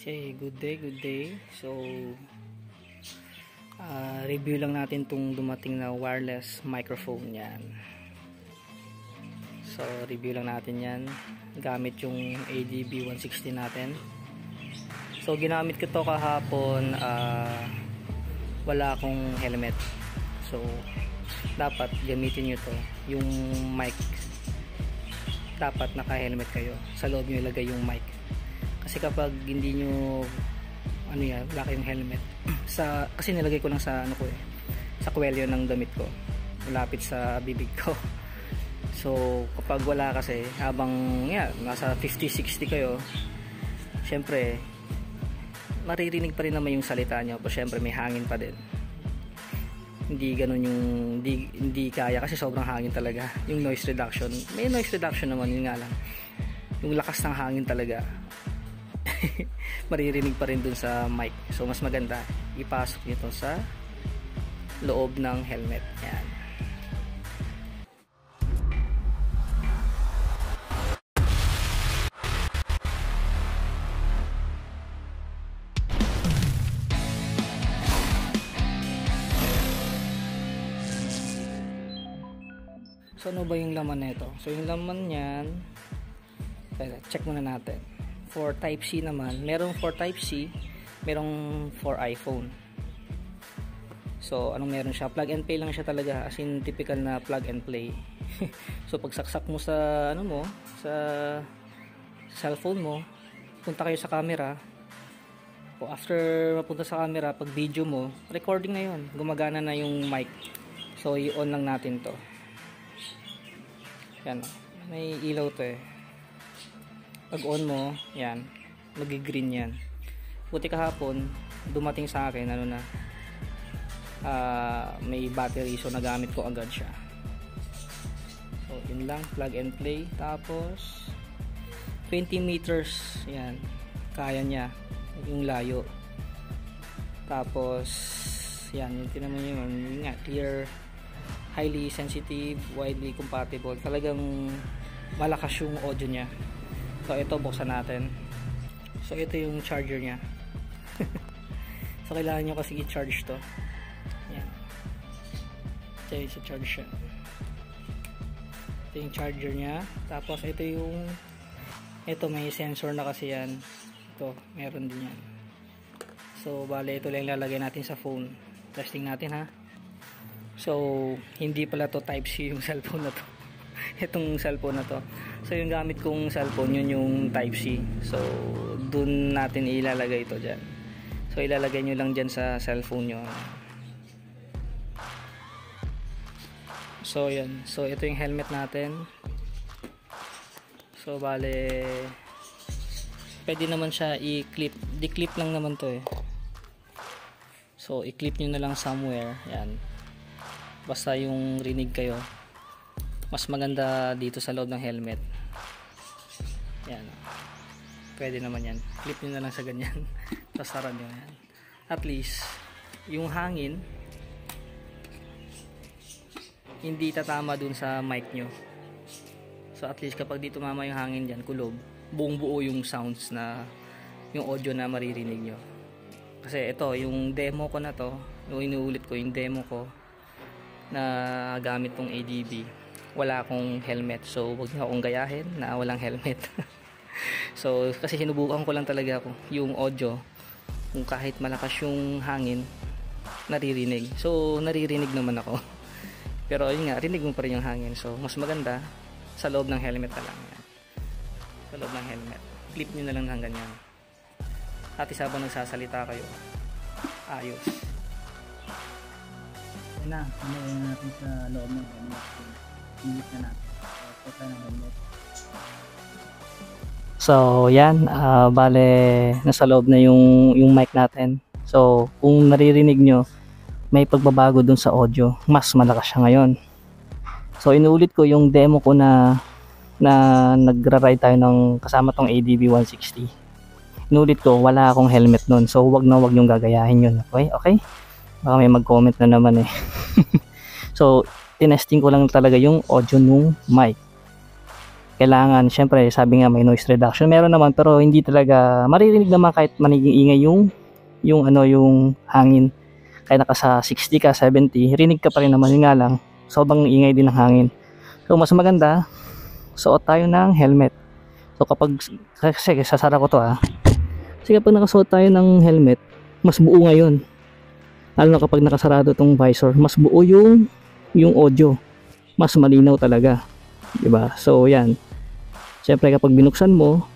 Okay, good day, good day. So, review lang natin tong dumating na wireless microphone yan. So, review lang natin yan gamit yung ADB 160 natin. So, ginamit ko to kahapon, wala akong helmet. So, dapat gamitin nyo to. Yung mic, dapat naka-helmet kayo. Sa loob nyo ilagay yung mic. Kasi kapag hindi nyo wala kayong helmet kasi nilagay ko lang sa sa kwelyo ng damit ko, malapit sa bibig ko. So kapag wala, kasi habang nasa 50-60 kayo, syempre maririnig pa rin naman yung salita nyo, pero syempre may hangin pa din. Hindi ganun yung hindi kaya kasi sobrang hangin talaga. Yung noise reduction, may noise reduction naman, yun nga lang yung lakas ng hangin talaga maririnig pa rin dun sa mic. So mas maganda ipasok nito sa loob ng helmet. Yan. So ano ba yung laman nito? So yung laman niyan, check muna natin. For Type-C naman, merong for Type-C, merong for iPhone. So anong meron siya? Plug and play lang siya talaga, as in typical na plug and play. So pag saksak mo sa sa cellphone mo, punta kayo sa camera. O after mapunta sa camera, pag video mo, recording na 'yon. Gumagana na yung mic. So i-on lang natin 'to. Yan, may ilaw 'to eh. Pag on mo, yan, magi-green yan. Buti kahapon, dumating sa akin, may battery, so nagamit ko agad siya. So, yun lang, plug and play. Tapos, 20 meters, yan, kaya niya, yung layo. Tapos, yan, yung tinaman yun nga, clear, highly sensitive, widely compatible. Talagang malakas yung audio niya. So ito, buksan natin. So ito yung charger nya. So kailangan nyo kasi i-charge to. Yan. Ito yung charge siya. Ito yung charger nya. Tapos ito may sensor na kasi yan. Ito, meron din yan. So bale, ito lang lalagay natin sa phone. Testing natin ha. So hindi pala to Type-C yung cellphone na to. Itong cellphone na to. So yung gamit kong cellphone, yun yung Type-C. So dun natin ilalagay ito dyan. So ilalagay nyo lang dyan sa cellphone nyo. So yan. So ito yung helmet natin. So bale, pwede naman siya i-clip. Di-clip lang naman to eh. So i-clip nyo na lang somewhere. Yan. Basta yung rinig kayo. Mas maganda dito sa loob ng helmet. Yan. Pwede naman yan. Clip nyo na lang sa ganyan. Tasaran nyo yan. At least, yung hangin hindi tatama dun sa mic nyo. So at least kapag dito tumama yung hangin dyan, kulob, buong buo yung sounds na, yung audio na maririnig nyo. Kasi ito, yung demo ko na to, yung inuulit ko, yung demo ko na gamit tong ADB, wala akong helmet. So wag niyo akong gayahin na walang helmet. So kasi sinubukan ko lang talaga yung audio, kung kahit malakas yung hangin, naririnig. So naririnig naman ako. Pero yun nga, rinig mo pa rin yung hangin. So mas maganda sa loob ng helmet na lang yan. Sa loob ng helmet, clip nyo na lang ng ganyan. At habang nagsasalita kayo, ayos. Yan na, ano natin sa loob ng helmet. Init na natin. So yan, bale nasa loob na yung mic natin. So kung naririnig nyo, may pagbabago dun sa audio, mas malakas siya ngayon. So inuulit ko yung demo ko na nagra-ride tayo ng kasama tong ADB 160. Inuulit ko, wala akong helmet nun. So wag nyong gagayahin yun. Okay? Baka may mag-comment na naman eh. So tinesting ko lang talaga yung audio nung mic. kailangan, syempre sabi nga may noise reduction, meron naman, pero hindi talaga maririnig naman kahit maniging ingay yung ano, yung hangin. Kahit naka sa 60 ka, 70, rinig ka pa rin naman. Yun nga lang, sobrang ingay din ng hangin. So mas maganda, suot tayo ng helmet. So kapag, kasi sasara ko to kasi kapag nakasuot tayo ng helmet, mas buo ngayon. Lalo na kapag nakasarado tong visor, mas buo yung audio. Mas malinaw talaga. Diba? So yan. Siyempre kapag binuksan mo,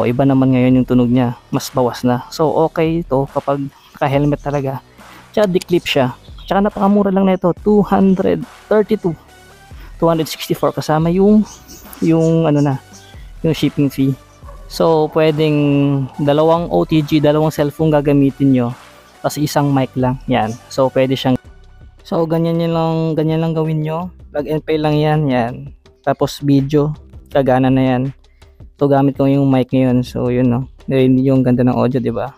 iba naman ngayon yung tunog niya. Mas bawas na. So okay ito kapag naka-helmet talaga. Tsaka declip siya. Tsaka napakamura lang na ito. 232. 264 kasama yung ano na, yung shipping fee. So pwedeng dalawang OTG, dalawang cellphone gagamitin nyo. Tapos isang mic lang. Yan. So pwede siyang, so ganyan lang gawin nyo. Plug and play lang yan. Tapos video, kagana na yan. So gamit ko yung mic ngayon. So yun no. Yung ganda ng audio, 'di ba?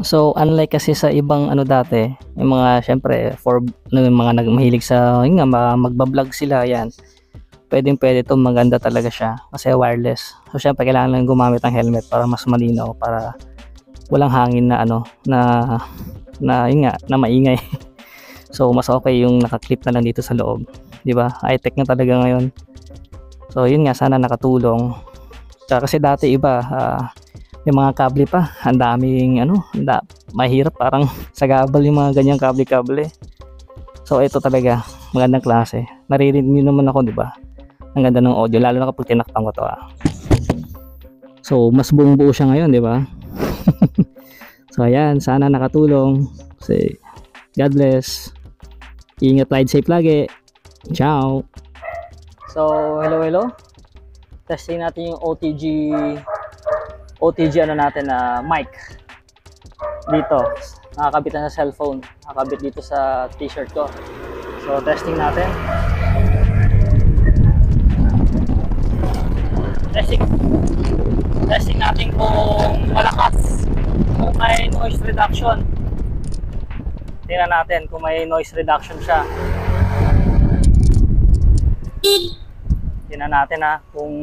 So unlike kasi sa ibang ano dati, yung mga syempre for mga nagmahilig sa yun nga magba-vlog sila, yan. Pwede to, maganda talaga siya kasi wireless. So syempre kailangan lang gumamit ng helmet para mas malinaw, para walang hangin na ano na yun nga, na maingay. So mas okay yung naka-clip na lang dito sa loob, 'di ba? High-tech na talaga ngayon. So yun nga, sana nakatulong. Kasi dati iba, yung mga kable pa, ang daming mahirap, parang sagabal yung mga ganyang kable. So ito talaga, magandang klase. Naririnig niyo naman ako, 'di ba? Ang ganda ng audio, lalo na kapag tinakpan ko 'to. So mas buong-buo siya ngayon, 'di ba? So ayan, sana nakatulong. Say God bless. Ingat, ride safe lagi. Ciao. So hello. Testing natin yung OTG ano natin na mic. Dito, nakakabit na sa cellphone, nakakabit dito sa t-shirt ko. So testing natin. Testing natin kung malakas, kung may noise reduction. Tingnan natin kung may noise reduction siya. Tingnan natin kung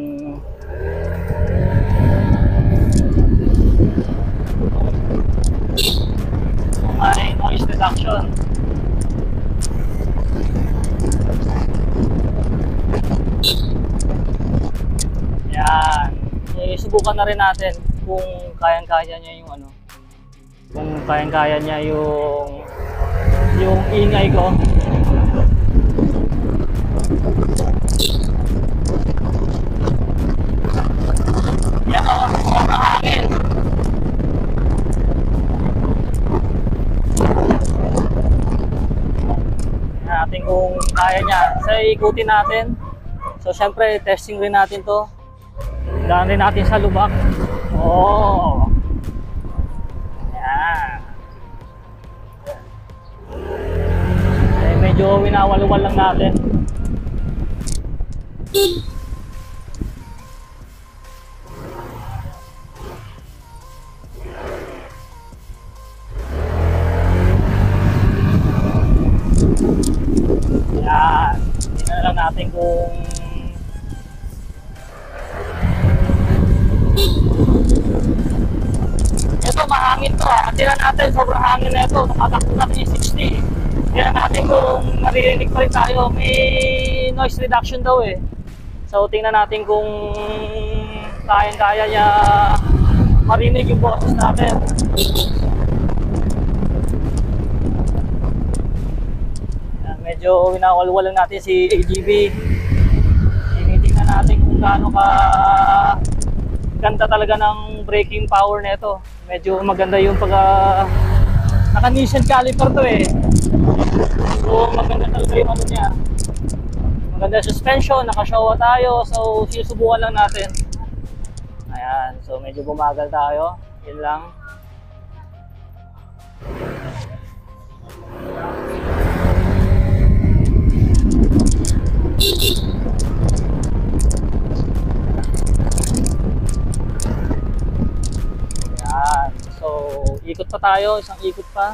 may noise reduction. Yan. Subukan na rin natin kung kayang-kaya niya yung kung kayang-kaya niya yung ingay ko. Yan hangin. Natin kung kaya niya. So ikutin natin. So syempre testing rin natin to. Daan rin natin sa lubak. Yan. Medyo winawaluwal lang natin. Yan. Tingnan lang natin kung ito, mahangin to. Tingnan natin, sobrang hangin na ito. Nakatakbo natin yung 60. Tingnan natin kung maririnig pa rin tayo. May noise reduction daw eh. So tingnan natin kung kayang-kaya niya marinig yung boses natin. Yan, medyo winawalwal lang natin si AGV. Tingnan natin kung gaano ka ganda talaga ng braking power nito. Medyo maganda yung naka Nissan caliper to eh. So maganda talaga yung niya. Maganda suspension, naka-Showa tayo. So sinusubukan lang natin. Ayan, so medyo bumagal tayo. Yun lang. Ayan, so ikot pa tayo, isang ikot pa.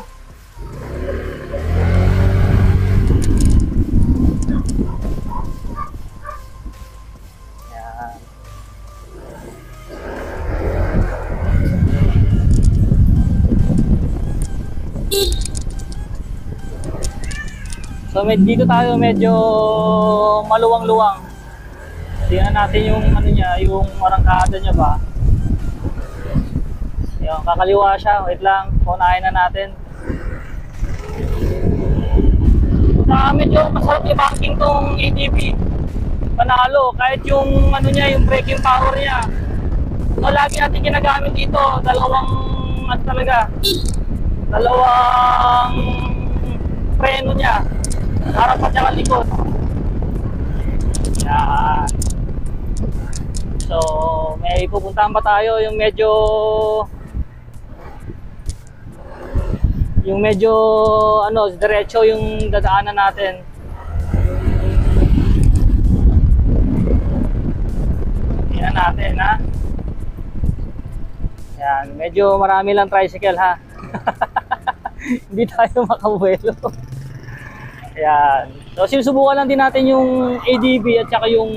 So dito tayo medyo maluwang-luwang. Tingnan natin yung ano niya, yung arangkada niya ba. Yung kakaliwa siya, wait lang, unahin na natin. Medyo masarap yung banking tong ADB. Panalo, kahit yung ano niya, yung braking power niya. So lagi natin ginagamit dito, dalawang ano talaga, dalawang preno niya. Harap at saka likod. Yan. So, may pupuntahan pa tayo yung medyo ano, diretso yung dadaanan natin. Tingnan natin, ha. Yan, medyo marami lang tricycle, ha. Hindi tayo makabuelo. Ayan. So sinusubukan lang din natin yung ADB at saka yung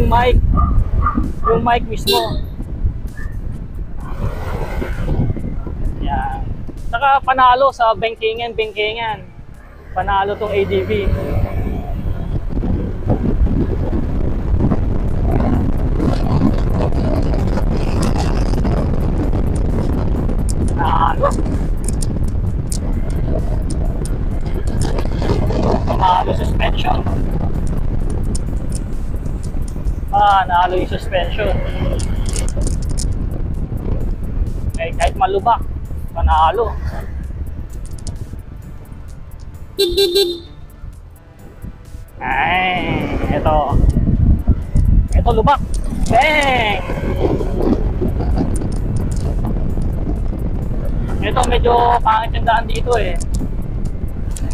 mic. Yung mic mismo. Ayan. Saka panalo sa bengkingan. Panalo tong ADB. Panalo. Panalo suspension. Panalo yung suspension. Kahit malubak, panalo. Ay, ito lubak. Bang! Ito medyo pangit yung daan dito eh.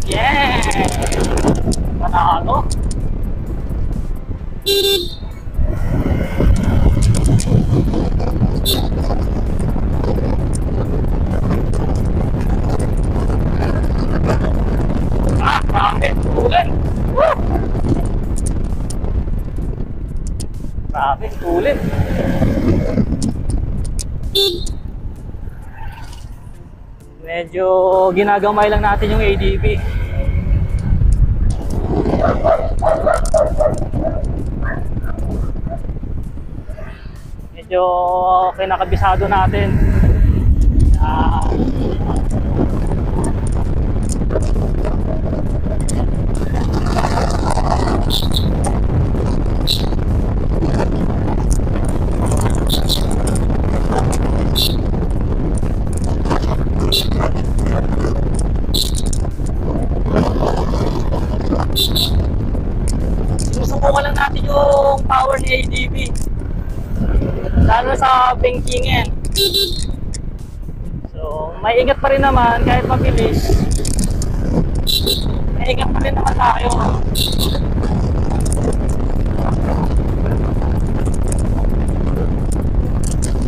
Yeah! Panalo. Grabe, tulen. Woo! Grabe, tulen. Medyo ginagamay lang natin yung ADB. Medyo kinakabisado natin. Susubukan lang natin yung power ni ADB. Lalo sa bengkingan. So, may ingat pa rin naman kahit mabilis. May ingat pa rin naman tayo.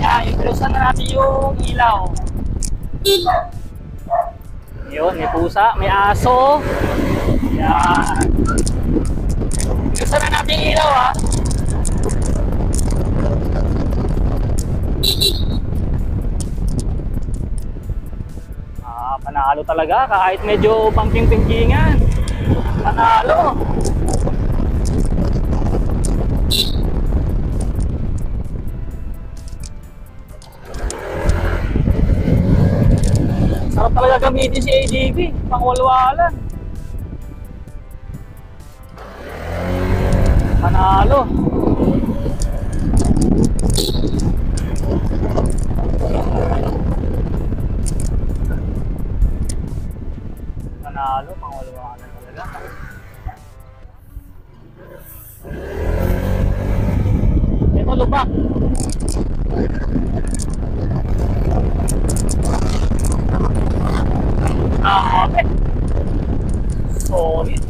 Yan, i-closean na natin yung ilaw. Yun, may pusa, may aso. Yan. I-closean na natin yung ilaw, ha. Panalo talaga kahit medyo pangking-pingkingan. Panalo. Sarap talaga gamitin si ADB, pangwalwalan. Panalo. Panalo, pangwalwalan talaga. Ito lubak. Okay. Solid.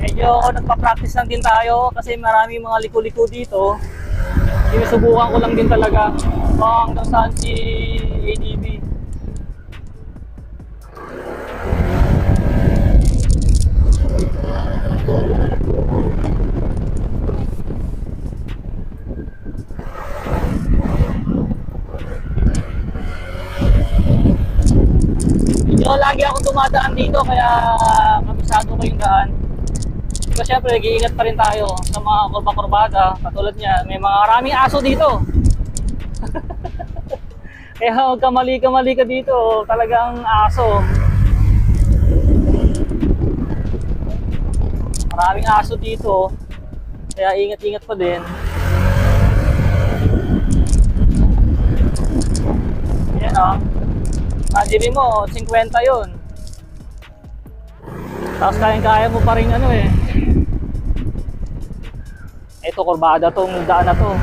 Medyo nagpa-practice lang din tayo kasi marami mga liko-liko dito. Sinusubukan ko lang din talaga hanggang saan si ADB. So lagi akong dumadaan dito kaya kabisado ko yung daan. So syempre nag-iingat pa rin tayo sa mga kurba-kurbada. Katulad niya, may mga maraming aso dito. Kaya huwag kamali-kamali ka dito, talagang aso. Maraming aso dito. Kaya ingat-ingat pa din. Yan o. Imagine mo, 50 yun. Tapos kaya mo pa rin ano eh. Ito, kurbada tong daan na to.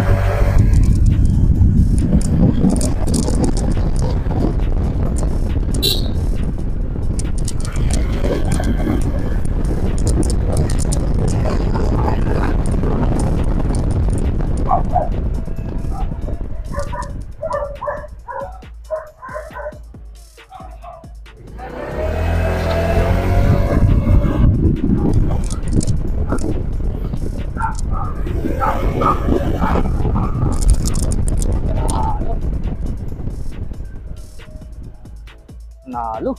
Nalo.